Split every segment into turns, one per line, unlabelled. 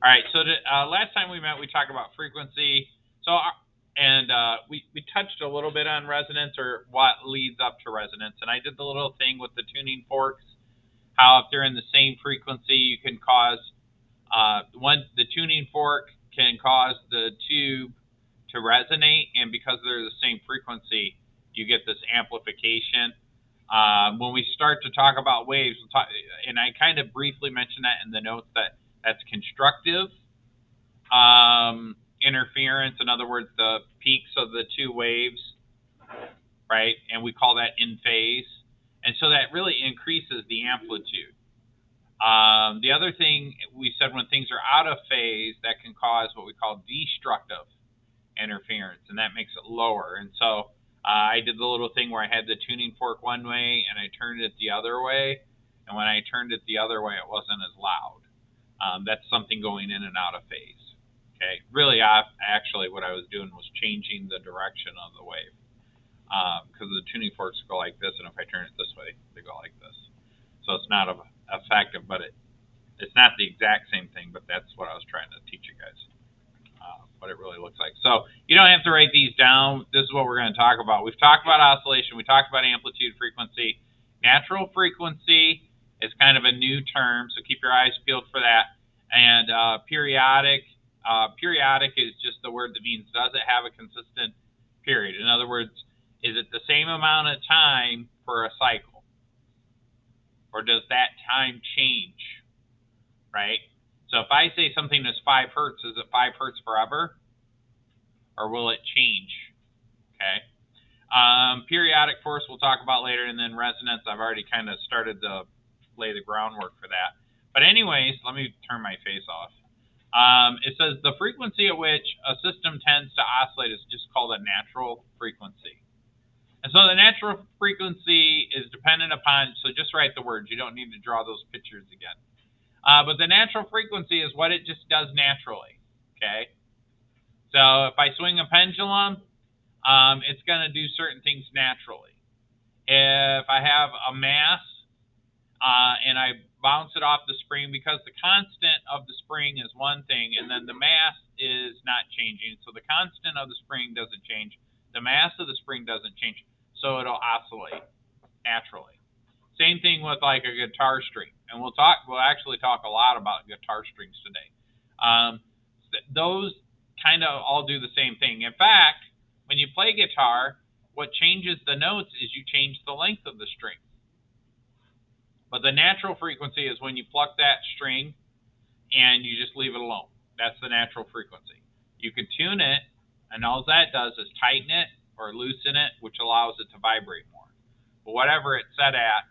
All right, so last time we met, we talked about frequency. So, we touched a little bit on resonance, or what leads up to resonance. And I did the little thing with the tuning forks, how if they're in the same frequency, you can cause the tuning fork can cause the tube to resonate, and because they're the same frequency, you get this amplification. When we start to talk about waves, and I kind of briefly mentioned that in the notes, that's constructive interference. In other words, the peaks of the two waves, right? And we call that in phase. And so that really increases the amplitude. The other thing we said, when things are out of phase, that can cause what we call destructive interference, and that makes it lower. And so I did the little thing where I had the tuning fork one way and I turned it the other way. And when I turned it the other way, it wasn't as loud. That's something going in and out of phase. Okay. Really, actually, what I was doing was changing the direction of the wave, because the tuning forks go like this, and if I turn it this way, they go like this. So it's not effective, but it's not the exact same thing. But that's what I was trying to teach you guys, what it really looks like. So you don't have to write these down. This is what we're going to talk about. We've talked about oscillation. We talked about amplitude, frequency. Natural frequency is kind of a new term, so keep your eyes peeled for that. And periodic. Periodic is just the word that means, does it have a consistent period? In other words, is it the same amount of time for a cycle? Or does that time change, right? So if I say something is 5 hertz, is it 5 hertz forever? Or will it change? Okay. Periodic force we'll talk about later, and then resonance, I've already kind of started to lay the groundwork for that. But anyways, let me turn my face off. It says the frequency at which a system tends to oscillate is just called a natural frequency. And so the natural frequency is dependent upon, so just write the words. You don't need to draw those pictures again. But the natural frequency is what it just does naturally, okay? So if I swing a pendulum, it's going to do certain things naturally. If I have a mass and I bounce it off the spring, because the constant of the spring is one thing, and then the mass is not changing. So the constant of the spring doesn't change. The mass of the spring doesn't change. So it'll oscillate naturally. Same thing with like a guitar string. And we'll actually talk a lot about guitar strings today. Those kind of all do the same thing. In fact, when you play guitar, what changes the notes is you change the length of the string. But the natural frequency is when you pluck that string and you just leave it alone. That's the natural frequency. You can tune it, and all that does is tighten it or loosen it, which allows it to vibrate more. But whatever it's set at,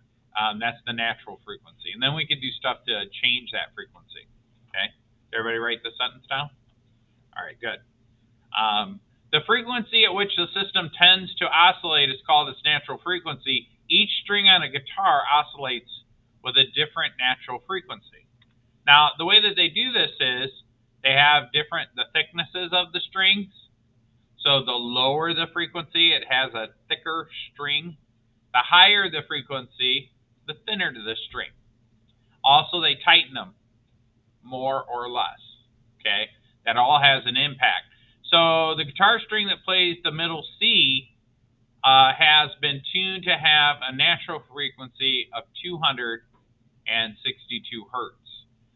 that's the natural frequency. And then we can do stuff to change that frequency. Okay? Everybody write the sentence down? All right, good. The frequency at which the system tends to oscillate is called its natural frequency. Each string on a guitar oscillates with a different natural frequency. Now, the way that they do this is they have the thicknesses of the strings. So the lower the frequency, it has a thicker string. The higher the frequency, the thinner the string. Also, they tighten them more or less. Okay, that all has an impact. So the guitar string that plays the middle C has been tuned to have a natural frequency of 262 hertz.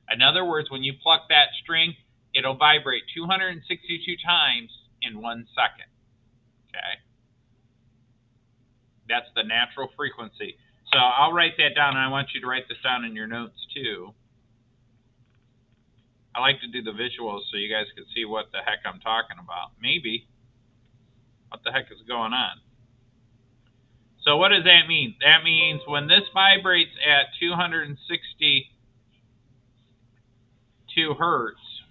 In other words, when you pluck that string, it'll vibrate 262 times in 1 second. Okay? That's the natural frequency. So I'll write that down, and I want you to write this down in your notes too. I like to do the visuals so you guys can see what the heck I'm talking about. Maybe. What the heck is going on? So what does that mean? That means when this vibrates at 262 hertz,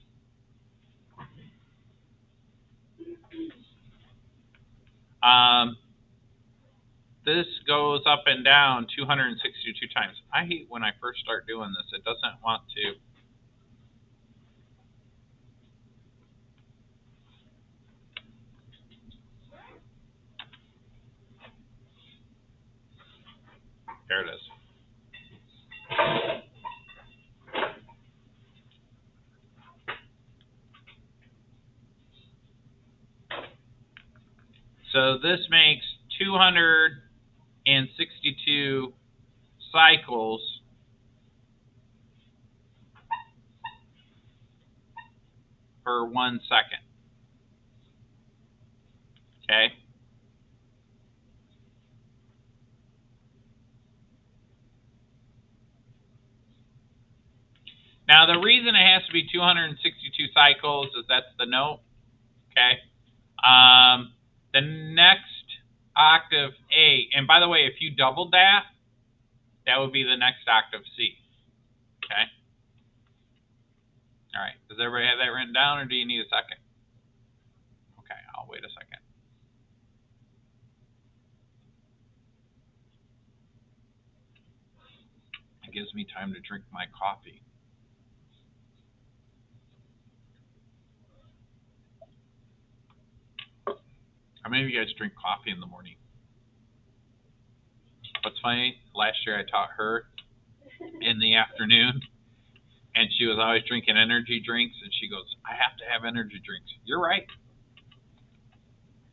this goes up and down 262 times. I hate when I first start doing this. It doesn't want to. There it is. So this makes 262 cycles per 1 second. Okay? Now, the reason it has to be 262 cycles is that's the note. Okay? The next octave A, and by the way, if you doubled that, that would be the next octave C. Okay? All right. Does everybody have that written down, or do you need a second? Okay, I'll wait a second. It gives me time to drink my coffee. How many of you guys drink coffee in the morning? What's funny, last year I taught her in the afternoon, and she was always drinking energy drinks, and she goes, I have to have energy drinks. You're right.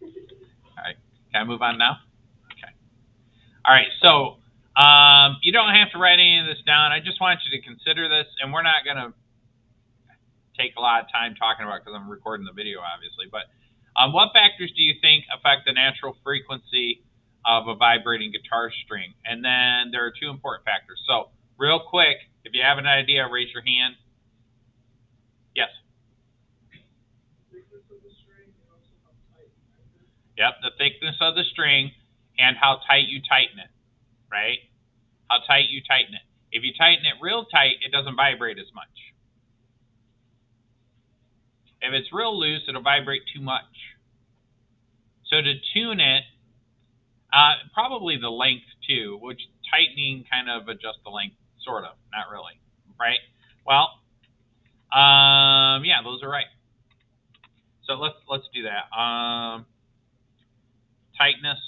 All right, can I move on now? Okay. All right, so you don't have to write any of this down. I just want you to consider this, and we're not going to take a lot of time talking about it because I'm recording the video, obviously. But what factors do you think affect the natural frequency of a vibrating guitar string? And then there are two important factors. So real quick, if you have an idea, raise your hand. Yes. Yep, the thickness of the string and how tight you tighten it, right? How tight you tighten it. If you tighten it real tight, it doesn't vibrate as much. If it's real loose, it'll vibrate too much. So to tune it, probably the length too, which tightening kind of adjusts the length, sort of, not really, right? Well, yeah, those are right. So let's do that. Tightness.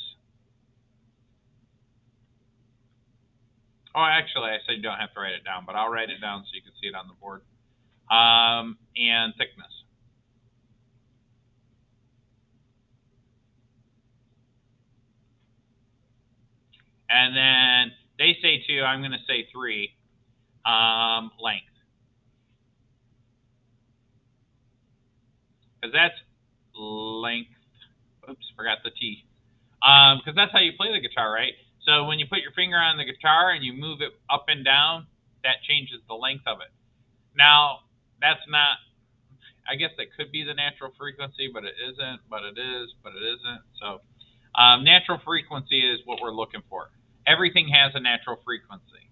Oh, actually, I said you don't have to write it down, but I'll write it down so you can see it on the board. And thickness. And then they say 2, I'm going to say 3. Length. Because that's length. Oops, forgot the T. Because that's how you play the guitar, right? So when you put your finger on the guitar and you move it up and down, that changes the length of it. Now, that's not, I guess that could be the natural frequency, but it isn't, but it is, but it isn't. So natural frequency is what we're looking for. Everything has a natural frequency.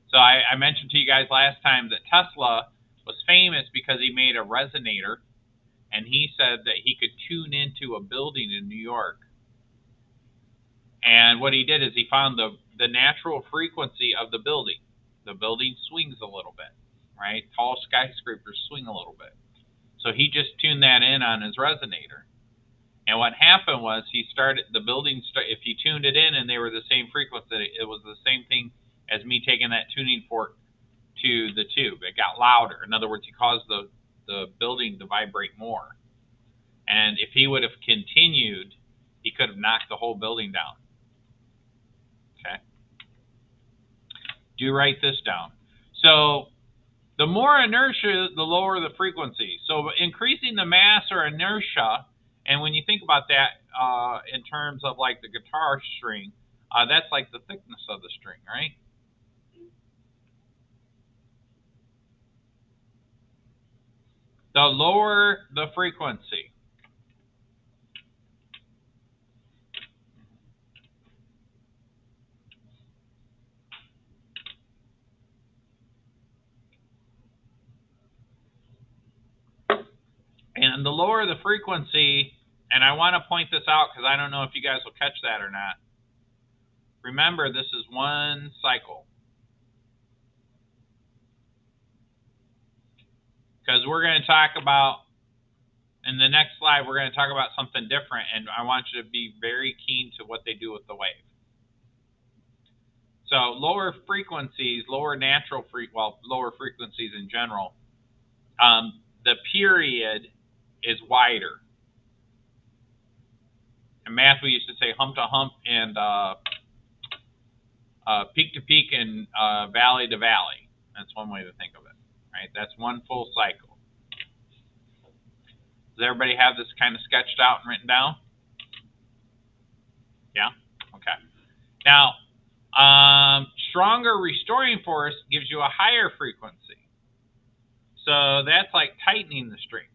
So I mentioned to you guys last time that Tesla was famous because he made a resonator, and he said that he could tune into a building in New York. And what he did is he found the natural frequency of the building. The building swings a little bit, right? Tall skyscrapers swing a little bit. So he just tuned that in on his resonator. And what happened was the building, if you tuned it in and they were the same frequency, it was the same thing as me taking that tuning fork to the tube. It got louder. In other words, he caused the building to vibrate more. And if he would have continued, he could have knocked the whole building down. Okay. Do write this down. So the more inertia, the lower the frequency. So increasing the mass or inertia, and when you think about that in terms of like the guitar string, that's like the thickness of the string, right? The lower the frequency. And the lower the frequency, and I want to point this out because I don't know if you guys will catch that or not. Remember, this is 1 cycle. Because we're going to talk about, in the next slide, we're going to talk about something different, and I want you to be very keen to what they do with the wave. So lower frequencies, lower frequencies in general, the period is wider. In math, we used to say hump to hump and peak to peak and valley to valley. That's one way to think of it, right? That's one full cycle. Does everybody have this kind of sketched out and written down? Yeah? Okay. Now, stronger restoring force gives you a higher frequency. So that's like tightening the string.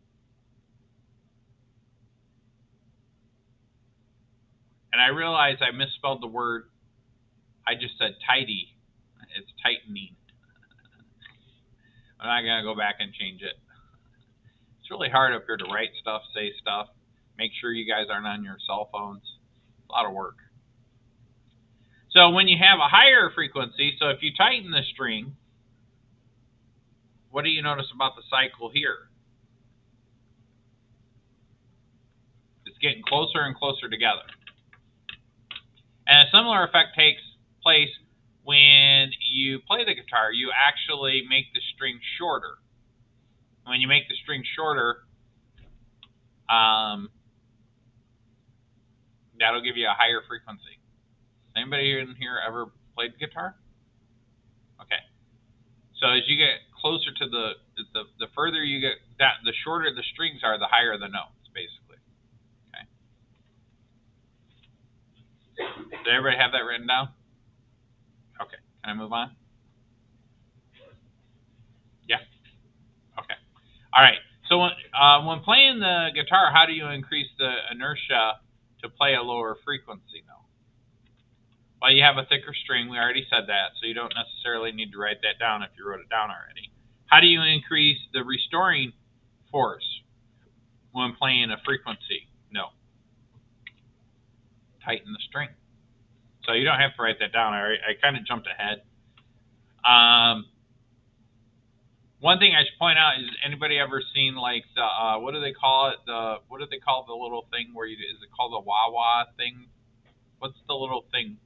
And I realize I misspelled the word. I just said tidy. It's tightening. I'm not going to go back and change it. It's really hard up here to write stuff, say stuff. Make sure you guys aren't on your cell phones. It's a lot of work. So when you have a higher frequency, so if you tighten the string, what do you notice about the cycle here? It's getting closer and closer together. And a similar effect takes place when you play the guitar. You actually make the string shorter. When you make the string shorter, that'll give you a higher frequency. Anybody in here ever played guitar? Okay. So as you get closer to the further you get, the shorter the strings are, the higher the notes, basically. Okay. Did everybody have that written down? Okay. Can I move on? Yeah. Okay. All right. So when playing the guitar, how do you increase the inertia to play a lower frequency note? Well, you have a thicker string. We already said that, so you don't necessarily need to write that down if you wrote it down already. How do you increase the restoring force when playing a frequency note? Tighten the string. So you don't have to write that down. I kind of jumped ahead. One thing I should point out is, anybody ever seen like the what do they call it? What do they call the little thing where is it called the wah-wah thing? What's the little thing?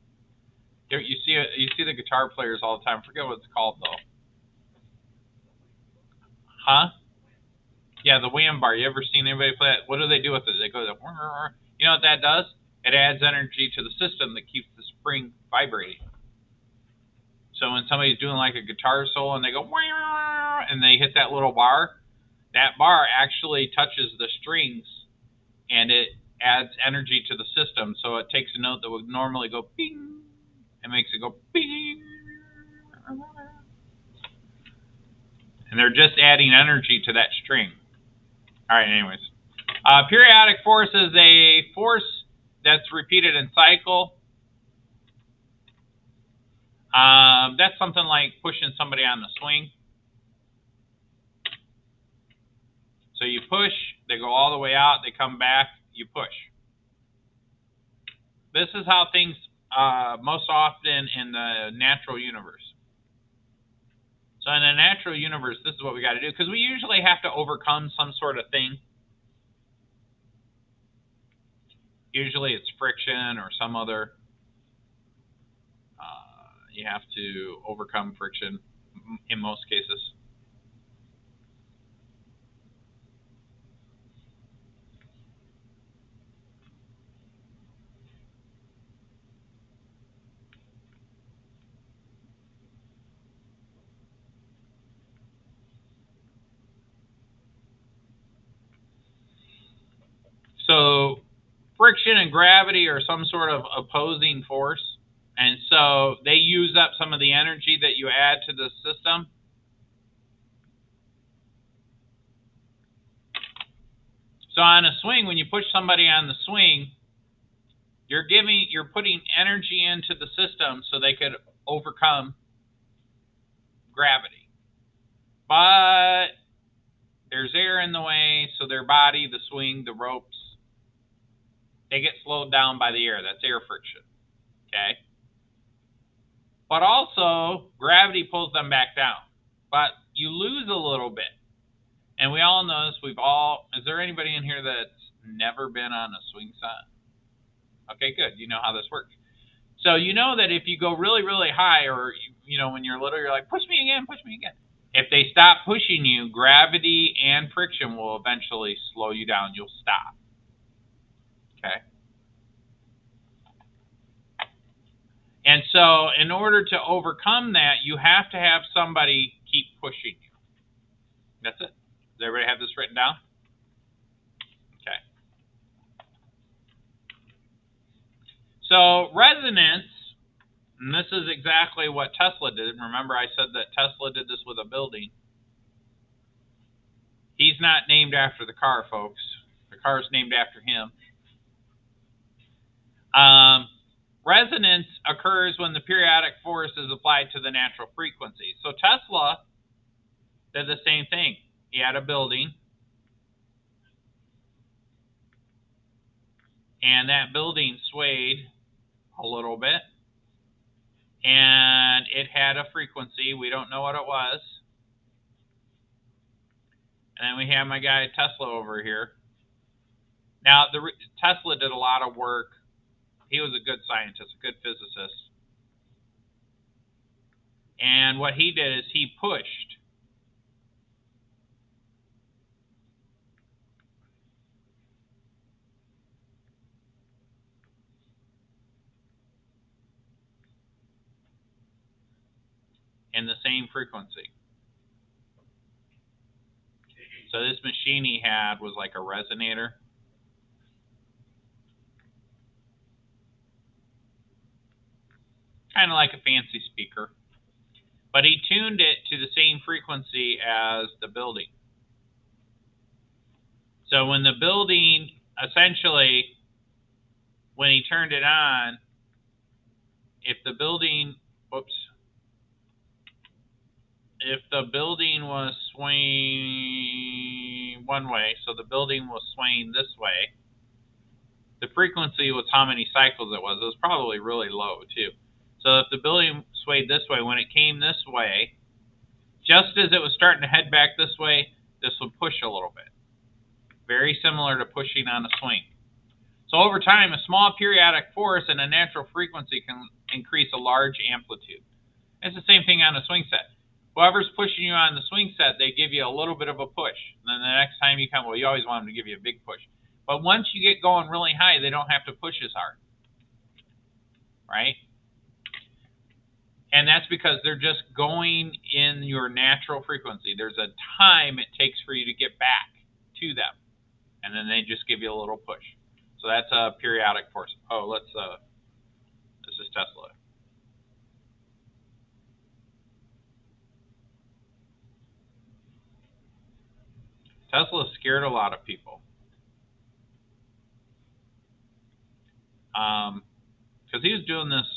You see the guitar players all the time. I forget what it's called though. Huh? Yeah, the wham bar. You ever seen anybody play that? What do they do with it? They go, you know what that does? It adds energy to the system that keeps the spring vibrating. So when somebody's doing like a guitar solo and they go, and they hit that little bar, that bar actually touches the strings and it adds energy to the system. So it takes a note that would normally go bing and makes it go bing. And they're just adding energy to that string. All right, anyways. Periodic force is a force that's repeated in cycle. That's something like pushing somebody on the swing. So you push, they go all the way out, they come back, you push. This is how things most often in the natural universe. So in the natural universe, this is what we got to do, because we usually have to overcome some sort of thing. Usually it's friction or some other. You have to overcome friction in most cases. So friction and gravity are some sort of opposing force. And so they use up some of the energy that you add to the system. So on a swing, when you push somebody on the swing, you're putting energy into the system so they could overcome gravity. But there's air in the way, so their body, the swing, the ropes, they get slowed down by the air. That's air friction. Okay? But also, gravity pulls them back down. But you lose a little bit. And we all know this. Is there anybody in here that's never been on a swing set? Okay, good. You know how this works. So you know that if you go really, really high, or when you're little, you're like, push me again, push me again. If they stop pushing you, gravity and friction will eventually slow you down. You'll stop. Okay? And so in order to overcome that, you have to have somebody keep pushing you. That's it. Does everybody have this written down? Okay. So resonance, and this is exactly what Tesla did. Remember I said that Tesla did this with a building. He's not named after the car, folks. The car is named after him. Resonance occurs when the periodic force is applied to the natural frequency. So Tesla did the same thing. He had a building, and that building swayed a little bit, and it had a frequency. We don't know what it was. And then we have my guy Tesla over here. Now, Tesla did a lot of work. He was a good scientist, a good physicist. And what he did is he pushed in the same frequency. So this machine he had was like a resonator. Kind of like a fancy speaker. But he tuned it to the same frequency as the building. So when the building, essentially, when he turned it on, if the building, if the building was swaying one way, so the building was swaying this way, the frequency was how many cycles it was. It was probably really low, too. So if the building swayed this way, when it came this way, just as it was starting to head back this way, this would push a little bit. Very similar to pushing on a swing. So over time, a small periodic force and a natural frequency can increase a large amplitude. It's the same thing on a swing set. Whoever's pushing you on the swing set, they give you a little bit of a push. And then the next time you come, well, you always want them to give you a big push. But once you get going really high, they don't have to push as hard. Right? And that's because they're just going in your natural frequency. There's a time it takes for you to get back to them. And then they just give you a little push. So that's a periodic force. Oh, this is Tesla. Tesla scared a lot of people. Because he was doing this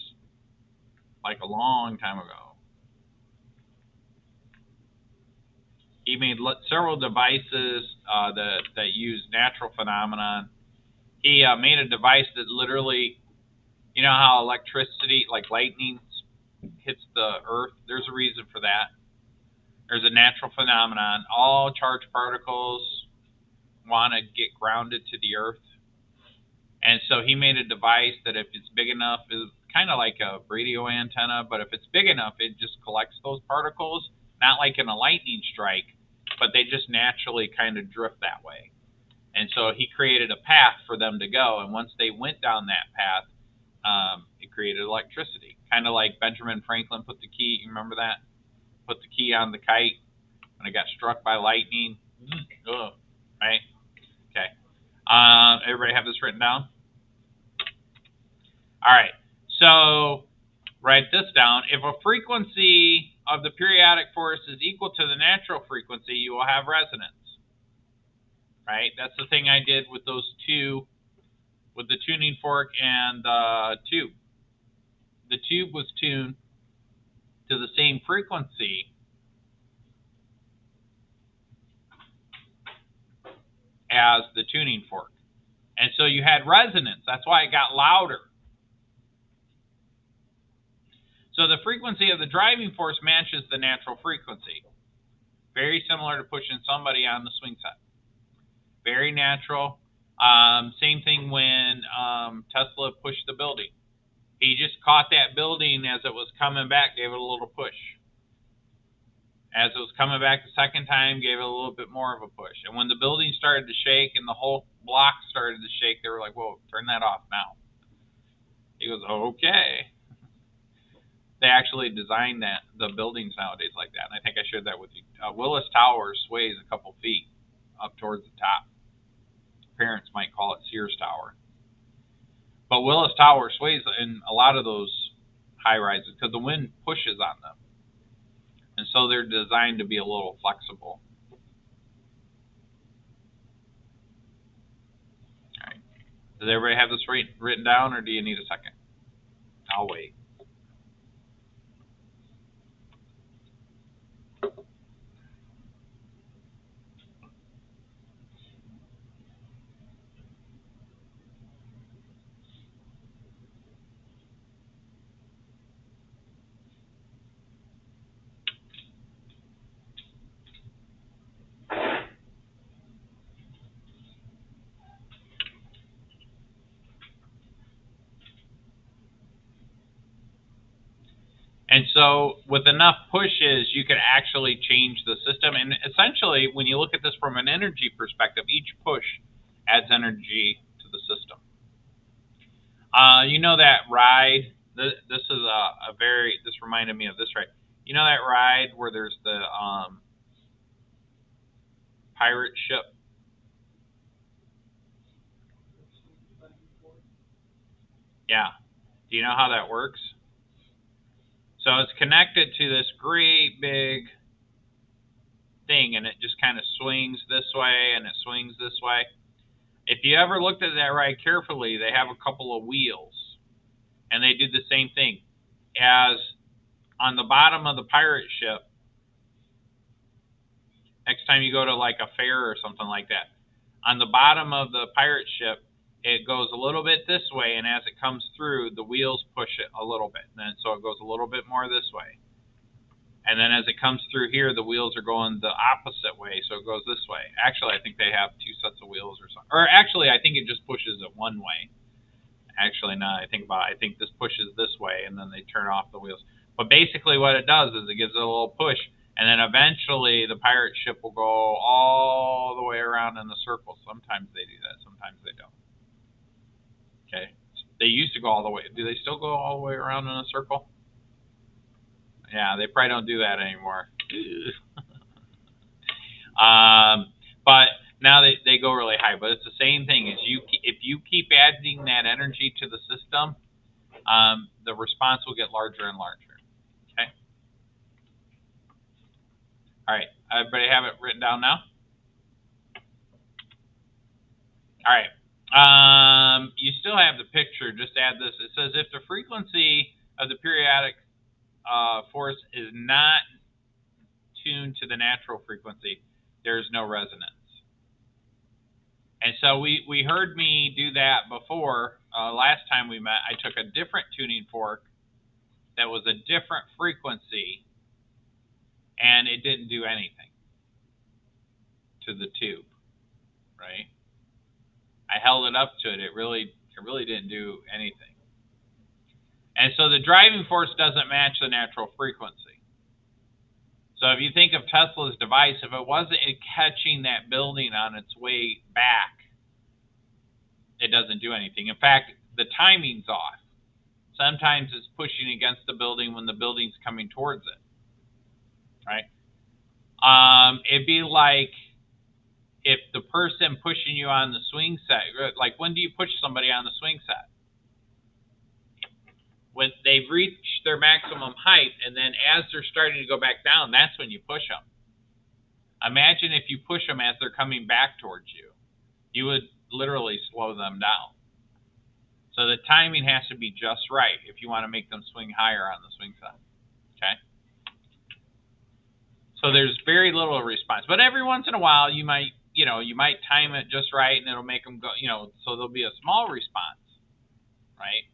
like a long time ago. He made several devices that use natural phenomenon. He made a device that literally, you know how electricity, like lightning, hits the earth? There's a reason for that. There's a natural phenomenon. All charged particles want to get grounded to the earth. And so he made a device that if it's big enough, is kind of like a radio antenna, but if it's big enough, it just collects those particles, not like in a lightning strike, but they just naturally kind of drift that way. And so he created a path for them to go, and once they went down that path, it created electricity. Kind of like Benjamin Franklin put the key, you remember that? Put the key on the kite when it got struck by lightning. Ugh, right? Okay. Everybody have this written down? All right. So write this down. If a frequency of the periodic force is equal to the natural frequency, you will have resonance. Right? That's the thing I did with those two, with the tuning fork and the tube. The tube was tuned to the same frequency as the tuning fork. And so you had resonance. That's why it got louder. So the frequency of the driving force matches the natural frequency. Very similar to pushing somebody on the swing set. Very natural. Same thing when Tesla pushed the building. He just caught that building as it was coming back, gave it a little push. As it was coming back the second time, gave it a little bit more of a push. And when the building started to shake and the whole block started to shake, they were like, whoa, turn that off now. He goes, okay. they actually design the buildings nowadays like that. And I think I shared that with you. Willis Tower sways a couple feet up towards the top. Parents might call it Sears Tower. But Willis Tower sways in a lot of those high rises because the wind pushes on them. And so they're designed to be a little flexible. All right. Does everybody have this written down, or do you need a second? I'll wait. And so with enough pushes, you can actually change the system. And essentially, when you look at this from an energy perspective, each push adds energy to the system. You know that ride? This is this reminded me of this ride. You know that ride where there's the pirate ship? Yeah. Do you know how that works? So it's connected to this great big thing, and it just kind of swings this way and it swings this way. If you ever looked at that ride carefully, they have a couple of wheels, and they do the same thing. As on the bottom of the pirate ship, next time you go to like a fair or something like that, on the bottom of the pirate ship, it goes a little bit this way, and as it comes through, the wheels push it a little bit. And then, so it goes a little bit more this way. And then as it comes through here, the wheels are going the opposite way, so it goes this way. Actually, I think they have two sets of wheels or something. Or actually, I think it just pushes it one way. Actually, now I think about it, I think this pushes this way, and then they turn off the wheels. But basically what it does is it gives it a little push, and then eventually the pirate ship will go all the way around in the circle. Sometimes they do that, sometimes they don't. Okay. They used to go all the way. Do they still go all the way around in a circle? Yeah, they probably don't do that anymore. But now they go really high. But it's the same thing. If you keep adding that energy to the system, the response will get larger and larger. Okay. All right. Everybody have it written down now? All right. You still have the picture. Just add this. It says if the frequency of the periodic force is not tuned to the natural frequency, there's no resonance. And so we heard me do that before. Last time we met, I took a different tuning fork that was a different frequency, and it didn't do anything to the tube, right? I held it up to it. It really didn't do anything. And so the driving force doesn't match the natural frequency. So if you think of Tesla's device, if it wasn't catching that building on its way back, it doesn't do anything. In fact, the timing's off. Sometimes it's pushing against the building when the building's coming towards it, right? It'd be like if the person pushing you on the swing set, like when do you push somebody on the swing set? When they've reached their maximum height, and then as they're starting to go back down, that's when you push them. Imagine if you push them as they're coming back towards you. You would literally slow them down. So the timing has to be just right if you want to make them swing higher on the swing set. Okay? So there's very little response. But every once in a while, you might time it just right, and it'll make them go, so there'll be a small response, right?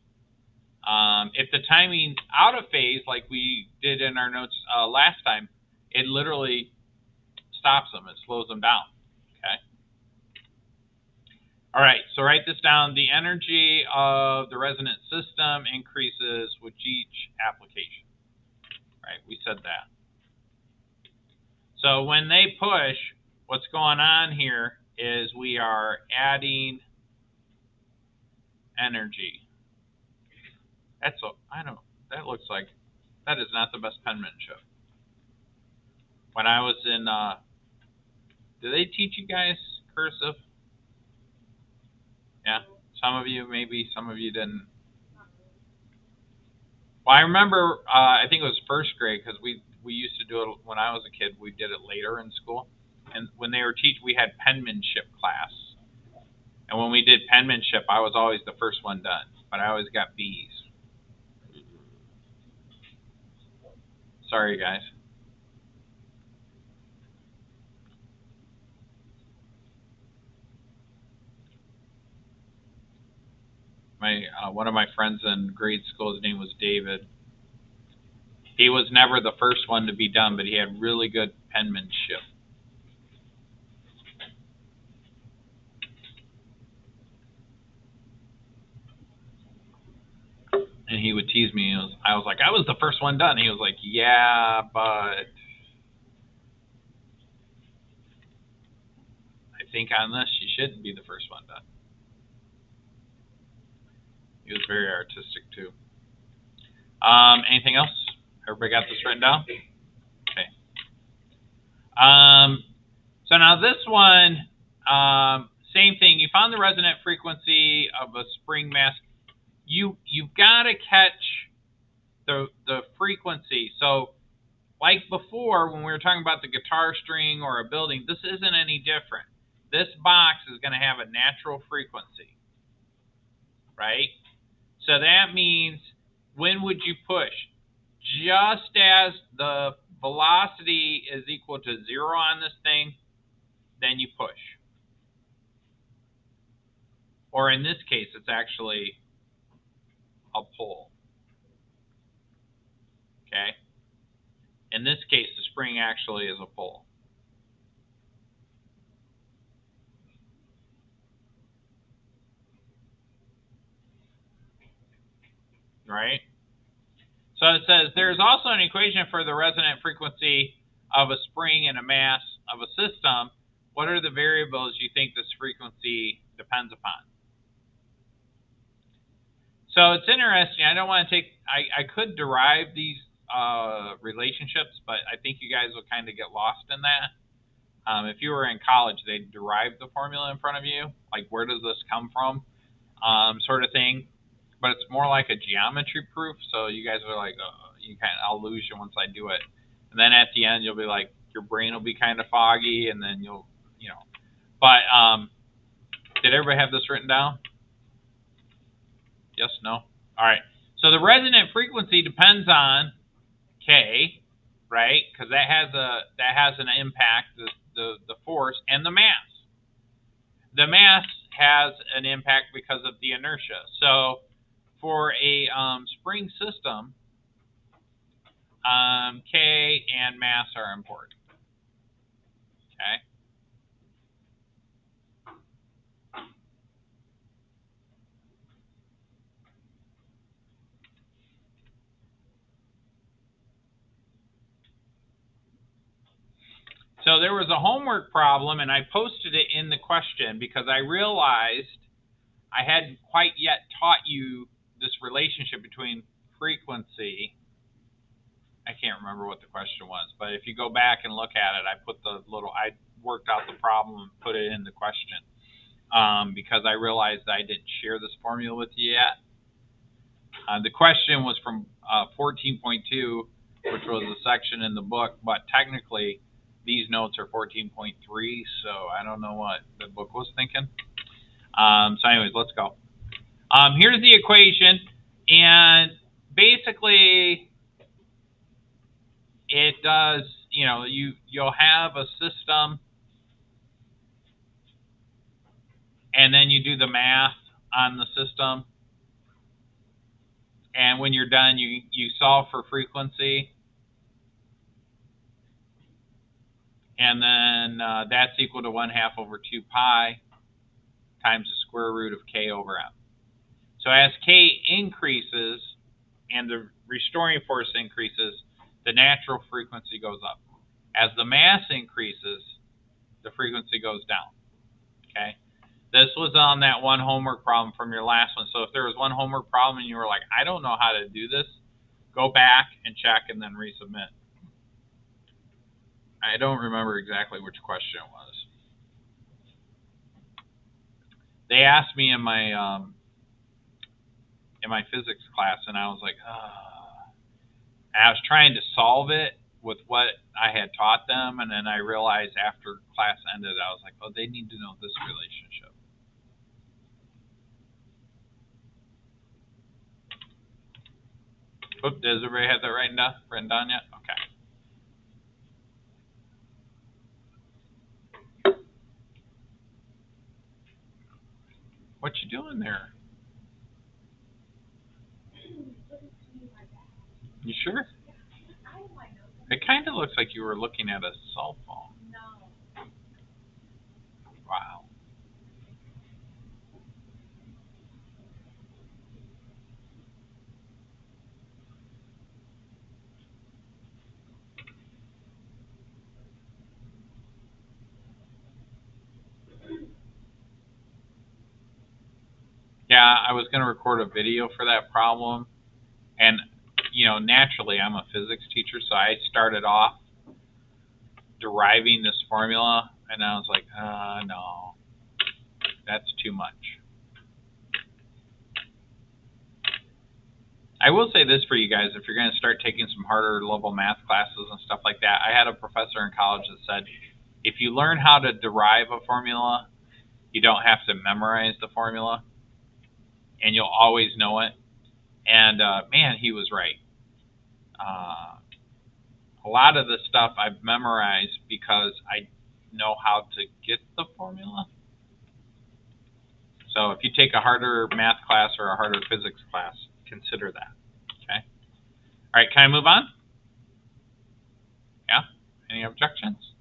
If the timing's out of phase, like we did in our notes last time, it literally stops them. It slows them down. Okay. All right. So write this down. The energy of the resonant system increases with each application. Right. We said that. So when they push, what's going on here is we are adding energy. That That is not the best penmanship. When I was in, do they teach you guys cursive? Yeah, some of you maybe, some of you didn't. Well, I remember, I think it was first grade because we used to do it when I was a kid. We did it later in school, and when they were teaching, we had penmanship class. And when we did penmanship, I was always the first one done, but I always got B's. Sorry, guys. My one of my friends in grade school, his name was David. He was never the first one to be done, but he had really good penmanship. And he would tease me. I was like, I was the first one done. He was like, yeah, but I think on this, you shouldn't be the first one done. He was very artistic, too. Anything else? Everybody got this written down? Okay. So now this one, same thing. You found the resonant frequency of a spring mass. You've got to catch the frequency. So like before, when we were talking about the guitar string or a building, this isn't any different. This box is going to have a natural frequency, right? So that means, when would you push? Just as the velocity is equal to 0 on this thing, then you push. Or in this case, it's actually a pull. Okay? In this case, the spring actually is a pull. Right? So it says, there's also an equation for the resonant frequency of a spring and a mass of a system. What are the variables you think this frequency depends upon? So it's interesting. I don't want to take, I could derive these relationships, but I think you guys will kind of get lost in that. If you were in college, they'd derive the formula in front of you, like where does this come from, sort of thing. But it's more like a geometry proof. So you guys are like, I'll lose you once I do it. And then at the end, you'll be like, your brain will be kind of foggy, and then you'll. But did everybody have this written down? Yes, no? All right. So the resonant frequency depends on K, right? Because that has an impact, the force and the mass. The mass has an impact because of the inertia. So for a spring system, K and mass are important. Okay. So there was a homework problem, and I posted it in the question because I realized I hadn't quite yet taught you this relationship between frequency. I can't remember what the question was, but if you go back and look at it, I worked out the problem and put it in the question because I realized I didn't share this formula with you yet. The question was from 14.2, which was a section in the book, but technically these notes are 14.3, so I don't know what the book was thinking. So anyways, let's go. Here's the equation, and basically it does, you'll have a system, and then you do the math on the system, and when you're done, you solve for frequency, and then that's equal to 1/2 over 2 pi times the square root of K over M. So as K increases and the restoring force increases, the natural frequency goes up. As the mass increases, the frequency goes down. Okay? This was on that one homework problem from your last one. So if there was one homework problem and you were like, I don't know how to do this, Go back and check and then resubmit. I don't remember exactly which question it was. They asked me in my physics class, and I was like, I was trying to solve it with what I had taught them, and then I realized after class ended, I was like, oh, they need to know this relationship. Oop, does everybody have that written down yet? Okay. What you doing there? You sure? It kind of looks like you were looking at a cell phone. No. Wow. Yeah, I was going to record a video for that problem, and naturally I'm a physics teacher, so I started off deriving this formula, and I was like, no, that's too much. I will say this for you guys, if you're going to start taking some harder level math classes and stuff like that, I had a professor in college that said, if you learn how to derive a formula, you don't have to memorize the formula, and you'll always know it. And man, he was right. A lot of the stuff I've memorized because I know how to get the formula. So if you take a harder math class or a harder physics class, consider that. Okay. All right, can I move on? Yeah? Any objections?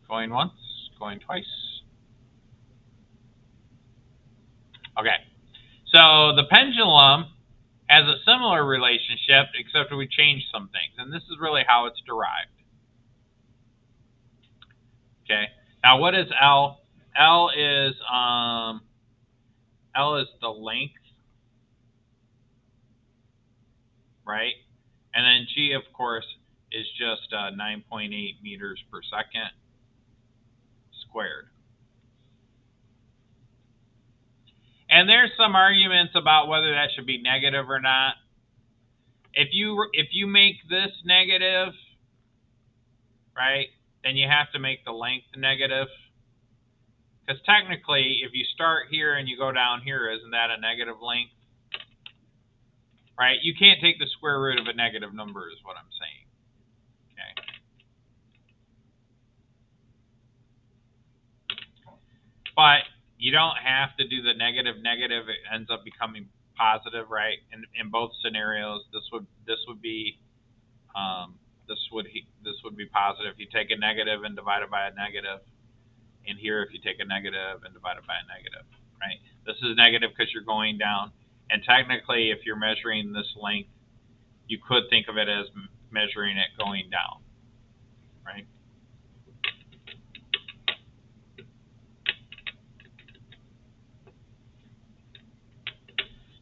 Going once, going twice. Okay. So the pendulum has a similar relationship, except we changed some things. And this is really how it's derived. Okay. Now what is L? L is the length, right? And then G, of course, is just 9.8 meters per second squared. And there's some arguments about whether that should be negative or not. If you make this negative, right, then you have to make the length negative. Because technically, if you start here and you go down here, isn't that a negative length? Right? You can't take the square root of a negative number is what I'm saying. Okay. But you don't have to do the negative. It ends up becoming positive, right? In both scenarios, this would be positive. You take a negative and divide it by a negative. And here, if you take a negative and divide it by a negative, right? This is negative because you're going down. And technically, if you're measuring this length, you could think of it as measuring it going down, right?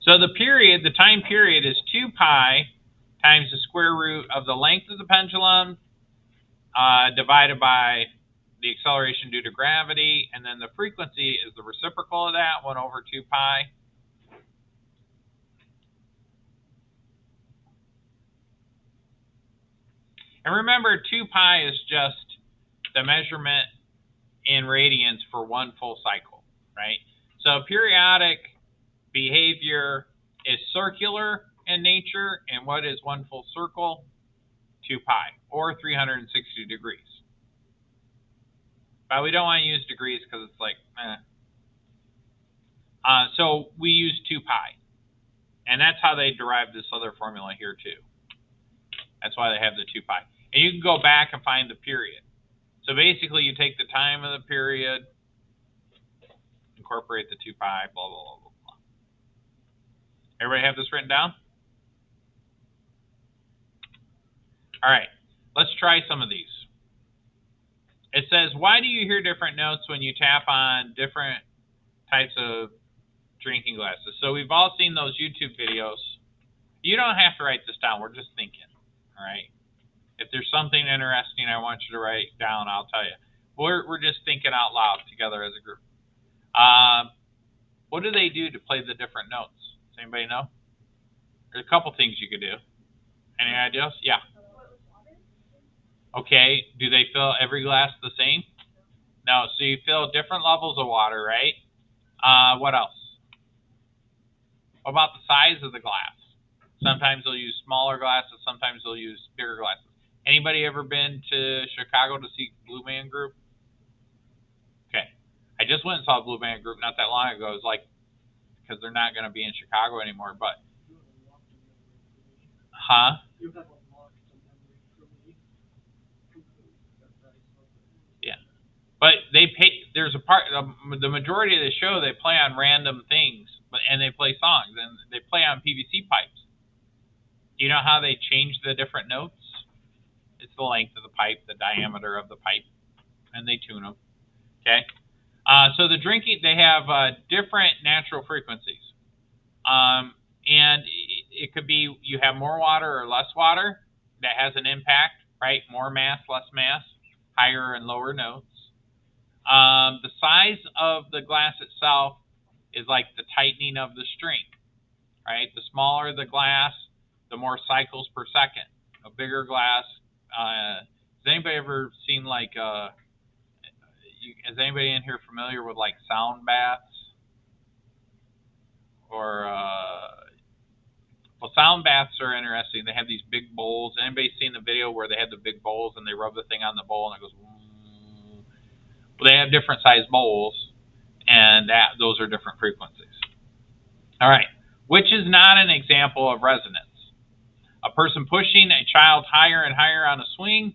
So the time period is 2 pi times the square root of the length of the pendulum divided by the acceleration due to gravity, and then the frequency is the reciprocal of that, 1 over 2 pi. And remember, 2 pi is just the measurement in radians for one full cycle, right? So periodic behavior is circular in nature, and what is one full circle? 2 pi, or 360 degrees. But we don't want to use degrees because it's like, so we use 2 pi. And that's how they derive this other formula here too. That's why they have the 2 pi. And you can go back and find the period. So basically you take the time of the period, incorporate the 2 pi, blah, blah, blah, blah, blah. Everybody have this written down? All right, let's try some of these. It says, why do you hear different notes when you tap on different types of drinking glasses? So we've all seen those YouTube videos, You don't have to write this down. We're just thinking. All right. If there's something interesting I want you to write down, I'll tell you. We're just thinking out loud together as a group. What do they do to play the different notes? Does anybody know? There's a couple things you could do. Any ideas? Yeah. Okay. Do they fill every glass the same? No. So you fill different levels of water, right? What else? What about the size of the glass? Sometimes they'll use smaller glasses. Sometimes they'll use bigger glasses. Anybody ever been to Chicago to see Blue Man Group? Okay. I just went and saw Blue Man Group not that long ago. It was like, because they're not going to be in Chicago anymore, but. Huh? Yeah. But they pay. There's a part. The majority of the show they play on random things, and they play songs, and they play on PVC pipes. Do you know how they change the different notes? It's the length of the pipe, the diameter of the pipe, and they tune them. Okay. So the drinking, they have different natural frequencies, and it could be you have more water or less water. That has an impact, right? More mass, less mass, higher and lower notes. The size of the glass itself is like the tightening of the string, right? The smaller the glass, the more cycles per second. A bigger glass. Has anybody ever seen like? Is anybody in here familiar with like sound baths? Or well, sound baths are interesting. They have these big bowls. Anybody seen the video where they have the big bowls and they rub the thing on the bowl and it goes? Well, they have different size bowls, and those are different frequencies. All right. Which is not an example of resonance? A person pushing a child higher and higher on a swing,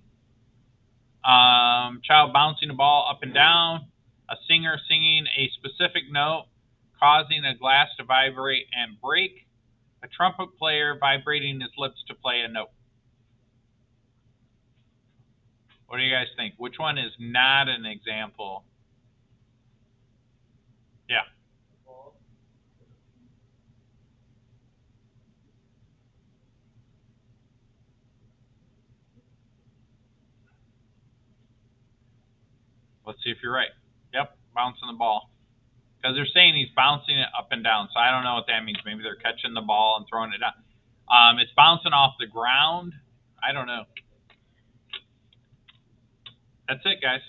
child bouncing a ball up and down, a singer singing a specific note, causing a glass to vibrate and break, a trumpet player vibrating his lips to play a note. What do you guys think? Which one is not an example? Yeah. Let's see if you're right. Yep, bouncing the ball. Because they're saying he's bouncing it up and down, so I don't know what that means. Maybe they're catching the ball and throwing it down. It's bouncing off the ground. I don't know. That's it, guys.